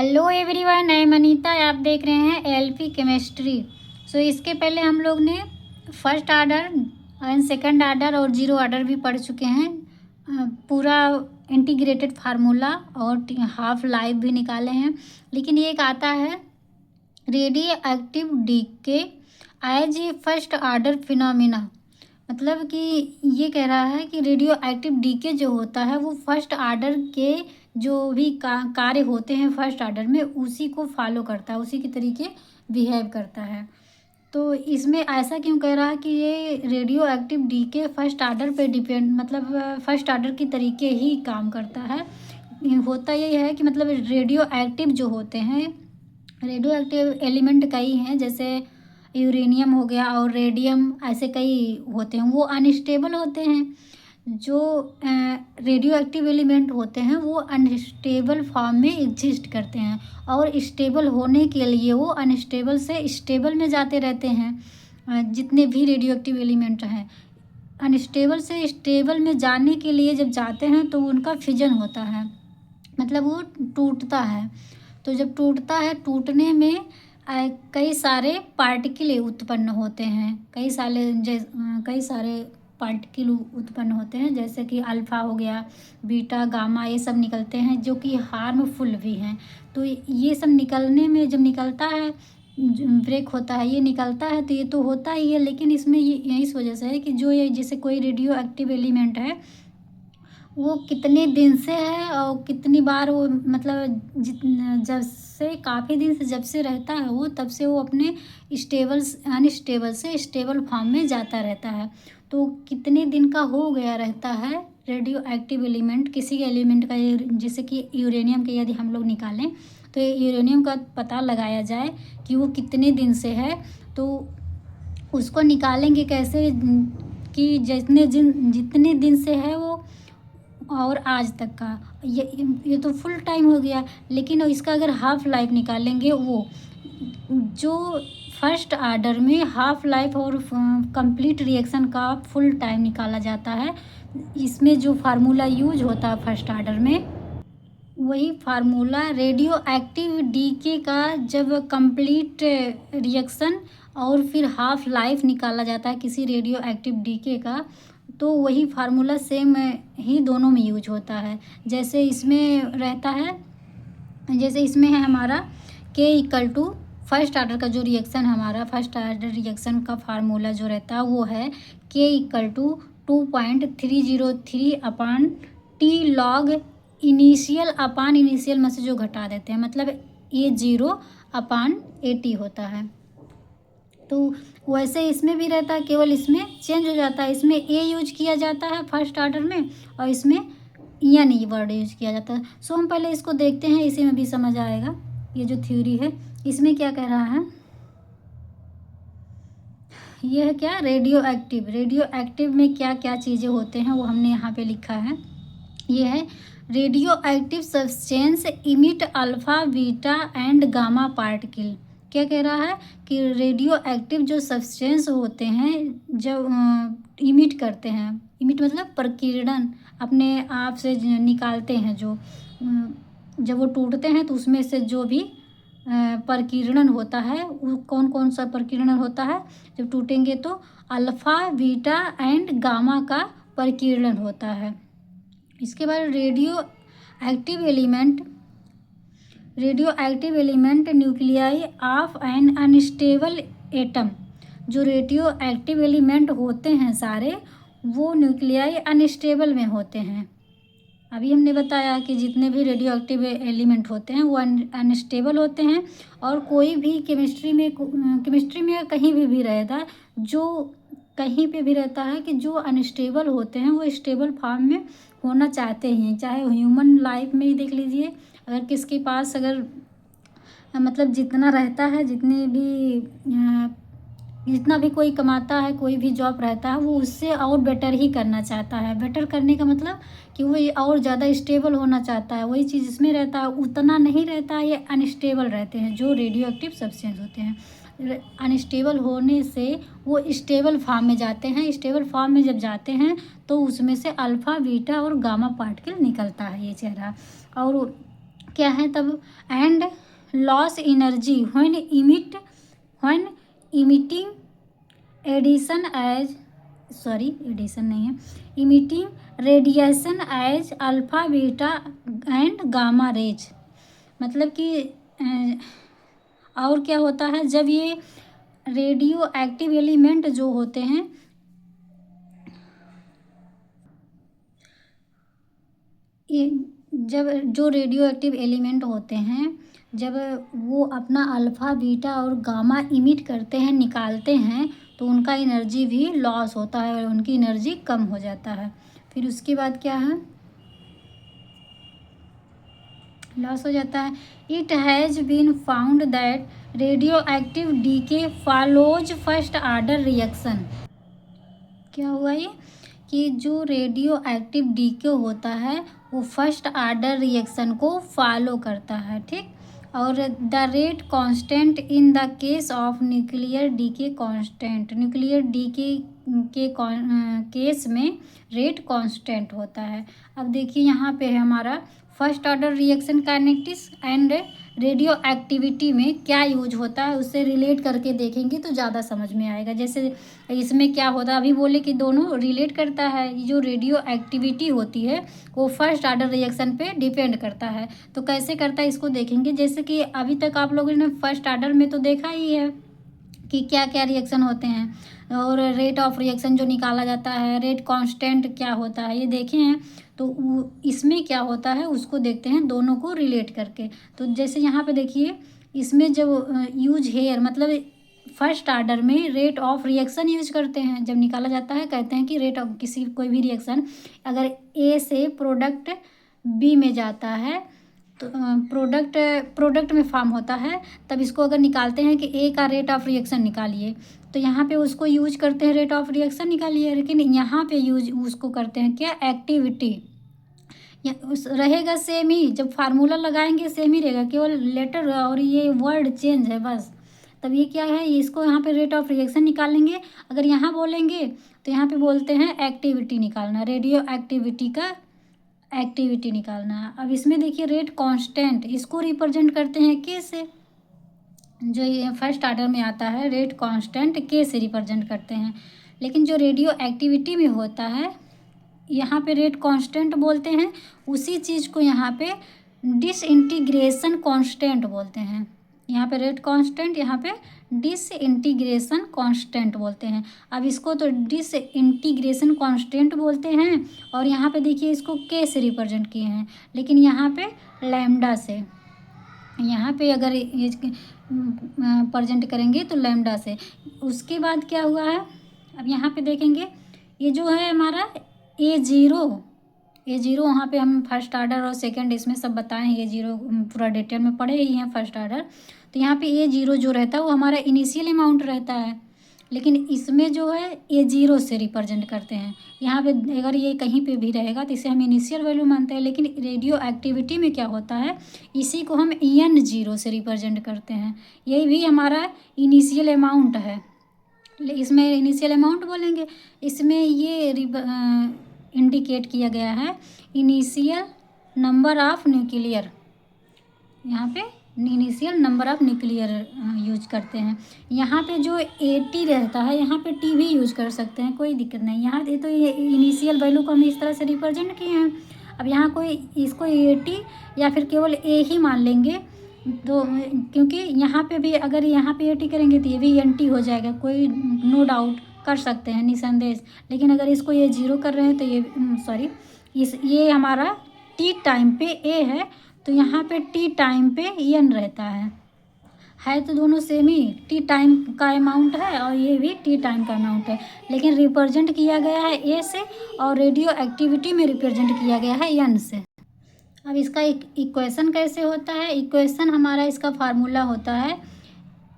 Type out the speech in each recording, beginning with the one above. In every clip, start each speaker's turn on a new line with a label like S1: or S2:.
S1: Hello everyone, I am Anita. आप देख रहे हैं एलपी केमिस्ट्री। इसके पहले हम लोग ने first order and second order और जीरो आर्डर भी पढ़ चुके हैं। पूरा इंटीग्रेटेड फार्मूला और हाफ लाइफ भी निकाले हैं। लेकिन ये एक आता है radioactive decay as a first order phenomena. मतलब कि ये कह रहा है कि रेडियो एक्टिव डीके जो होता है वो फर्स्ट आर्डर के जो भी कार्य होते हैं फर्स्ट आर्डर में उसी को फॉलो करता है, उसी के तरीके बिहेव करता है। तो इसमें ऐसा क्यों कह रहा है कि ये radioactive decay first order पे डिपेंड, मतलब फर्स्ट आर्डर की तरीके ही काम करता है। होता ये है कि मतलब रेडियो एक्टिव जो होते हैं, रेडियो एक्टिव एलिमेंट कई हैं, जैसे यूरेनियम हो गया और रेडियम, ऐसे कई होते हैं, वो अनस्टेबल होते हैं। जो रेडियो एक्टिव एलिमेंट होते हैं वो अनस्टेबल फॉर्म में एग्जिस्ट करते हैं और स्टेबल होने के लिए वो अनस्टेबल से स्टेबल में जाते रहते हैं। जितने भी रेडियो एक्टिव एलिमेंट हैं अनस्टेबल से स्टेबल में जाने के लिए जब जाते हैं तो उनका फिजन होता है, मतलब वो टूटता है। तो जब टूटता है, टूटने में कई सारे पार्टिकल उत्पन्न होते हैं, कई सारे पार्टिकल उत्पन्न होते हैं, जैसे कि अल्फ़ा हो गया, बीटा, गामा, ये सब निकलते हैं जो कि हार्मफुल भी हैं। तो ये सब निकलने में जब निकलता है, ब्रेक होता है, ये निकलता है, तो ये तो होता ही है। लेकिन इसमें ये इस वजह से है कि जो ये जैसे कोई रेडियो एक्टिव एलिमेंट है वो कितने दिन से है और कितनी बार वो, मतलब जब से काफ़ी दिन से जब से रहता है वो, तब से वो अपने अनस्टेबल से स्टेबल फॉर्म में जाता रहता है। तो कितने दिन का हो गया रहता है रेडियो एक्टिव एलिमेंट, किसी एलिमेंट का, जैसे कि यूरेनियम के यदि हम लोग निकालें तो यूरेनियम का पता लगाया जाए कि वो कितने दिन से है, तो उसको निकालेंगे कैसे कि जितने दिन से है वो और आज तक का, ये तो फुल टाइम हो गया। लेकिन इसका अगर हाफ लाइफ निकालेंगे, वो जो फर्स्ट आर्डर में हाफ लाइफ और कंप्लीट रिएक्शन का फुल टाइम निकाला जाता है, इसमें जो फार्मूला यूज होता है फर्स्ट आर्डर में, वही फार्मूला रेडियो एक्टिव डीके का जब कंप्लीट रिएक्शन और फिर हाफ लाइफ निकाला जाता है किसी रेडियो एक्टिव डीके का, तो वही फार्मूला सेम ही दोनों में यूज होता है। जैसे इसमें रहता है, जैसे इसमें है हमारा के इक्वल टू फर्स्ट आर्डर का जो रिएक्शन, हमारा फर्स्ट आर्डर रिएक्शन का फार्मूला जो रहता है वो है के equal to 2.303 upon t log initial में से जो घटा देते हैं, मतलब ये 0 अपान 80 होता है। तो वैसे इसमें भी रहता है, केवल इसमें चेंज हो जाता है, इसमें ए यूज किया जाता है फर्स्ट आर्डर में और इसमें एन ये वर्ड यूज किया जाता है। हम पहले इसको देखते हैं, इसी में भी समझ आएगा। ये जो थ्योरी है इसमें क्या कह रहा है, ये है क्या, रेडियो एक्टिव में क्या क्या चीज़ें होते हैं वो हमने यहाँ पे लिखा है। ये है radio active substance emit alpha, beta and gamma particle. क्या कह रहा है कि रेडियो एक्टिव जो सब्सटेंस होते हैं जब इमिट करते हैं, इमिट मतलब प्रकीर्णन, अपने आप से निकालते हैं, जो जब वो टूटते हैं तो उसमें से जो भी प्रकीर्णन होता है, वो कौन कौन सा प्रकीर्णन होता है, जब टूटेंगे तो अल्फ़ा, बीटा एंड गामा का प्रकीर्णन होता है। इसके बाद radio active element nuclei of N unstable atom. जो रेडियो एक्टिव एलिमेंट होते हैं सारे, वो न्यूक्लियाई अनस्टेबल में होते हैं। अभी हमने बताया कि जितने भी रेडियो एक्टिव एलिमेंट होते हैं वो अनस्टेबल होते हैं, और कोई भी केमिस्ट्री में कहीं भी रहता है, जो कहीं पे भी रहता है कि जो अनस्टेबल होते हैं वो स्टेबल फॉर्म में होना चाहते हैं। चाहे ह्यूमन लाइफ में ही देख लीजिए, अगर किसके पास अगर मतलब जितना रहता है, जितना भी कोई कमाता है, कोई भी जॉब रहता है, वो उससे और बेटर ही करना चाहता है। बेटर करने का मतलब कि वो और ज़्यादा स्टेबल होना चाहता है। वही चीज़ इसमें रहता है, उतना नहीं रहता है, ये अनस्टेबल रहते हैं जो रेडियो एक्टिव सब्सटेंस होते हैं। अनस्टेबल होने से वो स्टेबल फॉर्म में जाते हैं। स्टेबल फॉर्म में जब जाते हैं तो उसमें से अल्फ़ा, बीटा और गामा पार्टिकल निकलता है, ये चेहरा। और क्या है तब, and loss energy when emitting addition as, sorry addition नहीं है, emitting radiation as alpha beta and gamma rays. मतलब कि और क्या होता है, जब ये रेडियो एक्टिव एलिमेंट जो होते हैं, ये जब जो रेडियो एक्टिव एलिमेंट होते हैं, जब वो अपना अल्फ़ा बीटा और गामा इमिट करते हैं, निकालते हैं, तो उनका एनर्जी भी लॉस होता है और उनकी एनर्जी कम हो जाता है। फिर उसके बाद क्या है, लॉस हो जाता है। It has been found that radioactive decay follows first order reaction. क्या हुआ ये, कि जो रेडियो एक्टिव डीके होता है वो फर्स्ट आर्डर रिएक्शन को फॉलो करता है, ठीक। और the rate constant in the case of nuclear decay constant, nuclear decay के केस में रेट कांस्टेंट होता है। अब देखिए यहाँ पे है हमारा first order reaction kinetics and radioactivity में क्या यूज होता है, उससे रिलेट करके देखेंगे तो ज़्यादा समझ में आएगा। जैसे इसमें क्या होता है, अभी बोले कि दोनों रिलेट करता है। ये जो रेडियो एक्टिविटी होती है वो फर्स्ट ऑर्डर रिएक्शन पे डिपेंड करता है। तो कैसे करता है इसको देखेंगे। जैसे कि अभी तक आप लोगों ने फर्स्ट ऑर्डर में तो देखा ही है कि क्या क्या रिएक्शन होते हैं, और रेट ऑफ रिएक्शन जो निकाला जाता है, रेट कांस्टेंट क्या होता है, ये देखे हैं। तो इसमें क्या होता है उसको देखते हैं दोनों को रिलेट करके। तो जैसे यहाँ पे देखिए, इसमें जब यूज हेयर मतलब फर्स्ट आर्डर में रेट ऑफ रिएक्शन यूज करते हैं। जब निकाला जाता है कहते हैं कि रेट ऑफ किसी कोई भी रिएक्शन अगर ए से प्रोडक्ट बी में जाता है, तो प्रोडक्ट में फॉर्म होता है, तब इसको अगर निकालते हैं कि ए का रेट ऑफ रिएक्शन निकालिए, तो यहाँ पे उसको यूज करते हैं रेट ऑफ रिएक्शन निकालिए। लेकिन यहाँ पे यूज उसको करते हैं क्या, एक्टिविटी। रहेगा सेम ही, जब फार्मूला लगाएंगे सेम ही रहेगा, केवल लेटर और ये वर्ड चेंज है बस। तब ये क्या है, इसको यहाँ पे रेट ऑफ रिएक्शन निकालेंगे। अगर यहाँ बोलेंगे तो यहाँ पे बोलते हैं एक्टिविटी निकालना, रेडियो एक्टिविटी का एक्टिविटी निकालना है। अब इसमें देखिए रेट कांस्टेंट, इसको रिप्रेजेंट करते हैं के से, जो ये फर्स्ट आर्डर में आता है रेट कांस्टेंट के से रिप्रेजेंट करते हैं। लेकिन जो रेडियो एक्टिविटी में होता है यहाँ पे रेट कांस्टेंट बोलते हैं, उसी चीज़ को यहाँ पे डिसइंटीग्रेशन कांस्टेंट बोलते हैं। यहाँ पे रेट कांस्टेंट, यहाँ पे डिसइंटीग्रेशन कांस्टेंट बोलते हैं। अब इसको तो डिसइंटीग्रेशन कांस्टेंट बोलते हैं, और यहाँ पे देखिए इसको के से रिप्रेजेंट किए हैं, लेकिन यहाँ पे लैम्डा से। यहाँ पे अगर ये प्रेजेंट करेंगे तो लैम्डा से। उसके बाद क्या हुआ है, अब यहाँ पे देखेंगे ये जो है हमारा ए जीरो वहाँ पे हम फर्स्ट आर्डर और सेकंड इसमें सब बताए हैं। A0 पूरा डिटेल में पढ़े ही हैं फर्स्ट आर्डर। तो यहाँ पे A0 जो रहता है वो हमारा इनिशियल अमाउंट रहता है, लेकिन इसमें जो है A0 से रिप्रेजेंट करते हैं। यहाँ पे अगर ये कहीं पे भी रहेगा तो इसे हम इनिशियल वैल्यू मानते हैं, लेकिन रेडियो एक्टिविटी में क्या होता है, इसी को हम N0 से रिप्रेजेंट करते हैं। यही भी हमारा इनिशियल अमाउंट है, इसमें इनिशियल अमाउंट बोलेंगे। इसमें ये इंडिकेट किया गया है इनिशियल नंबर ऑफ न्यूक्लियर, यहाँ पे initial number of nuclear use करते हैं। यहाँ पे जो 80 रहता है यहाँ पे T भी यूज कर सकते हैं, कोई दिक्कत नहीं। यहाँ तो ये इनिशियल वैल्यू को हम इस तरह से रिप्रेजेंट किए हैं। अब यहाँ कोई इसको 80 या फिर केवल A ही मान लेंगे, तो क्योंकि यहाँ पे भी अगर यहाँ पे 80 करेंगे तो ये भी NT हो जाएगा, कोई नो डाउट कर सकते हैं निसंदेह। लेकिन अगर इसको ये 0 कर रहे हैं तो ये ये हमारा T टाइम पे A है, तो यहाँ पे T टाइम पे N रहता है तो दोनों सेम ही। T टाइम का अमाउंट है और ये भी T टाइम का अमाउंट है, लेकिन रिप्रेजेंट किया गया है A से, और रेडियो एक्टिविटी में रिप्रेजेंट किया गया है N से। अब इसका एक इक्वेशन कैसे होता है, इक्वेशन हमारा इसका फार्मूला होता है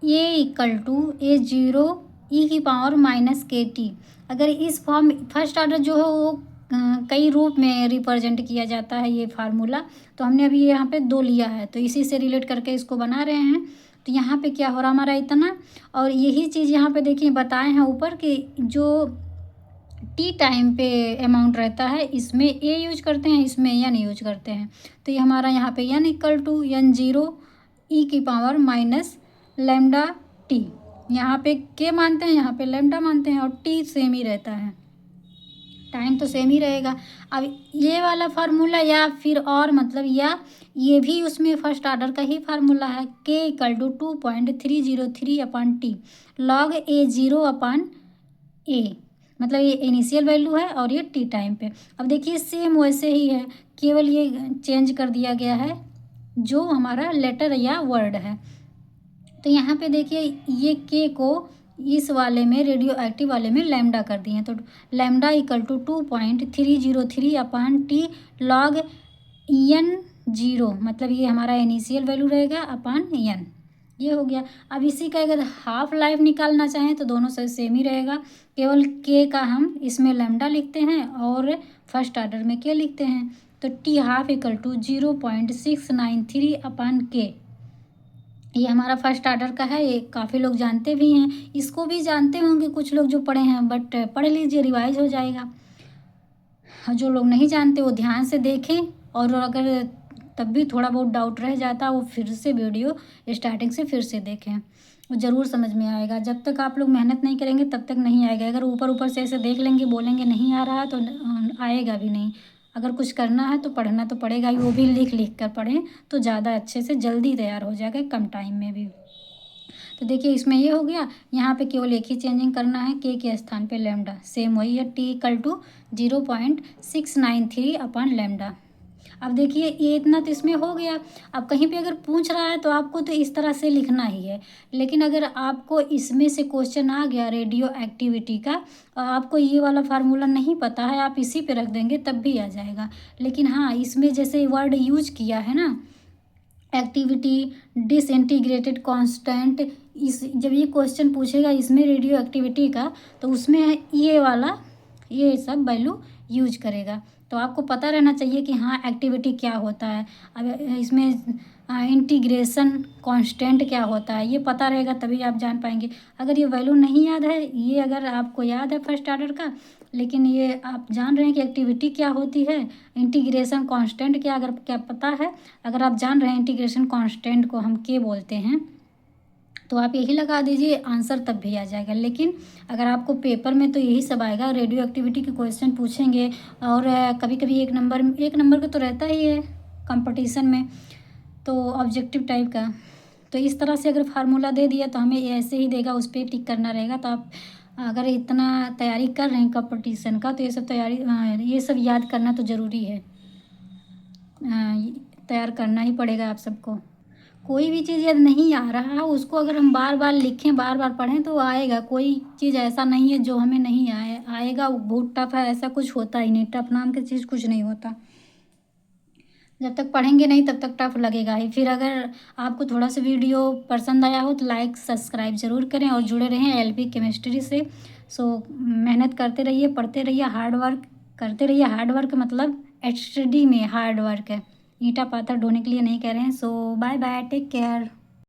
S1: A=A0 e⁻−kt। अगर इस फॉर्म फर्स्ट ऑर्डर जो है वो कई रूप में रिप्रेजेंट किया जाता है ये फार्मूला, तो हमने अभी यहाँ पे 2 लिया है, तो इसी से रिलेट करके इसको बना रहे हैं। तो यहाँ पे क्या हो रहा हमारा इतना, और यही चीज़ यहाँ पे देखिए बताए हैं ऊपर कि जो टी टाइम पे अमाउंट रहता है, इसमें ए यूज करते हैं, इसमें एन यूज करते हैं। तो ये हमारा यहाँ पे N equal to N zero e की पावर माइनस लैम्डा टी। यहाँ पे के मानते हैं, यहाँ पे लैम्डा मानते हैं, और टी सेम ही रहता है, टाइम तो सेम ही रहेगा। अब ये वाला फार्मूला या फिर और मतलब या ये भी उसमें फर्स्ट ऑर्डर का ही फार्मूला है, के equal to 2.303 upon t log A zero upon A, मतलब ये इनिशियल वैल्यू है और ये टी टाइम पे। अब देखिए सेम वैसे ही है, केवल ये चेंज कर दिया गया है जो हमारा लेटर या वर्ड है। तो यहाँ पे देखिए ये के को इस वाले में रेडियो एक्टिव वाले में लैम्डा कर दिए, तो lambda equal to 2.303 upon t log n zero, मतलब ये हमारा इनिशियल वैल्यू रहेगा अपान एन, ये हो गया। अब इसी का अगर हाफ लाइफ निकालना चाहें तो दोनों से सेम ही रहेगा, केवल के का हम इसमें लैम्डा लिखते हैं और फर्स्ट ऑर्डर में के लिखते हैं। तो टी हाफ इक्वल टू 0.693 अपान के, ये हमारा फर्स्ट ऑर्डर का है। ये काफ़ी लोग जानते भी हैं, इसको भी जानते होंगे कुछ लोग जो पढ़े हैं, बट पढ़ लीजिए, रिवाइज हो जाएगा। जो लोग नहीं जानते वो ध्यान से देखें, और अगर तब भी थोड़ा बहुत डाउट रह जाता वो फिर से वीडियो स्टार्टिंग से फिर से देखें, वो ज़रूर समझ में आएगा। जब तक आप लोग मेहनत नहीं करेंगे तब तक नहीं आएगा। अगर ऊपर ऊपर से ऐसे देख लेंगे, बोलेंगे नहीं आ रहा तो आएगा भी नहीं। अगर कुछ करना है तो पढ़ना तो पड़ेगा ही, वो भी लिख लिख कर पढ़ें तो ज़्यादा अच्छे से जल्दी तैयार हो जाएगा, कम टाइम में भी। तो देखिए इसमें ये हो गया, यहाँ पे केवल एक ही चेंजिंग करना है, के स्थान पे लैम्डा सेम वही है, t equal to 0.693 upon lambda. अब देखिए ये इतना तो इसमें हो गया। अब कहीं पे अगर पूछ रहा है तो आपको तो इस तरह से लिखना ही है, लेकिन अगर आपको इसमें से क्वेश्चन आ गया रेडियो एक्टिविटी का और आपको ये वाला फार्मूला नहीं पता है, आप इसी पे रख देंगे तब भी आ जाएगा। लेकिन हाँ, इसमें जैसे वर्ड यूज किया है ना, एक्टिविटी, डिसइंटीग्रेटेड कांस्टेंट, इस जब ये क्वेश्चन पूछेगा इसमें रेडियो एक्टिविटी का तो उसमें ये वाला ये सब वैल्यू यूज करेगा। तो आपको पता रहना चाहिए कि हाँ एक्टिविटी क्या होता है, अब इसमें इंटीग्रेशन कांस्टेंट क्या होता है, ये पता रहेगा तभी आप जान पाएंगे। अगर ये वैल्यू नहीं याद है, ये अगर आपको याद है फर्स्ट ऑर्डर का, लेकिन ये आप जान रहे हैं कि एक्टिविटी क्या होती है, इंटीग्रेशन कांस्टेंट क्या, अगर क्या पता है, अगर आप जान रहे हैं इंटीग्रेशन कांस्टेंट को हम के बोलते हैं, तो आप यही लगा दीजिए, आंसर तब भी आ जाएगा। लेकिन अगर आपको पेपर में तो यही सब आएगा, रेडियो एक्टिविटी के क्वेश्चन पूछेंगे, और कभी कभी एक नंबर का तो रहता ही है कंपटीशन में, तो ऑब्जेक्टिव टाइप का। तो इस तरह से अगर फार्मूला दे दिया तो हमें ऐसे ही देगा, उस पर टिक करना रहेगा। तो आप अगर इतना तैयारी कर रहे हैं कंपटीशन का तो ये सब याद करना तो ज़रूरी है, तैयार करना ही पड़ेगा आप सबको। कोई भी चीज़ यदि नहीं आ रहा है उसको अगर हम बार बार लिखें, बार बार पढ़ें तो आएगा। कोई चीज़ ऐसा नहीं है जो हमें नहीं आएगा, वो बहुत टफ है ऐसा कुछ होता ही नहीं, टफ नाम की चीज़ कुछ नहीं होता। जब तक पढ़ेंगे नहीं तब तक टफ लगेगा ही। फिर अगर आपको थोड़ा सा वीडियो पसंद आया हो तो लाइक सब्सक्राइब ज़रूर करें और जुड़े रहें एलपी केमिस्ट्री से। सो मेहनत करते रहिए, पढ़ते रहिए, हार्ड वर्क करते रहिए। हार्ड वर्क मतलब स्टडी में हार्ड वर्क है, ईंटा पाथर ढोने के लिए नहीं कह रहे हैं। सो बाय बाय, टेक केयर।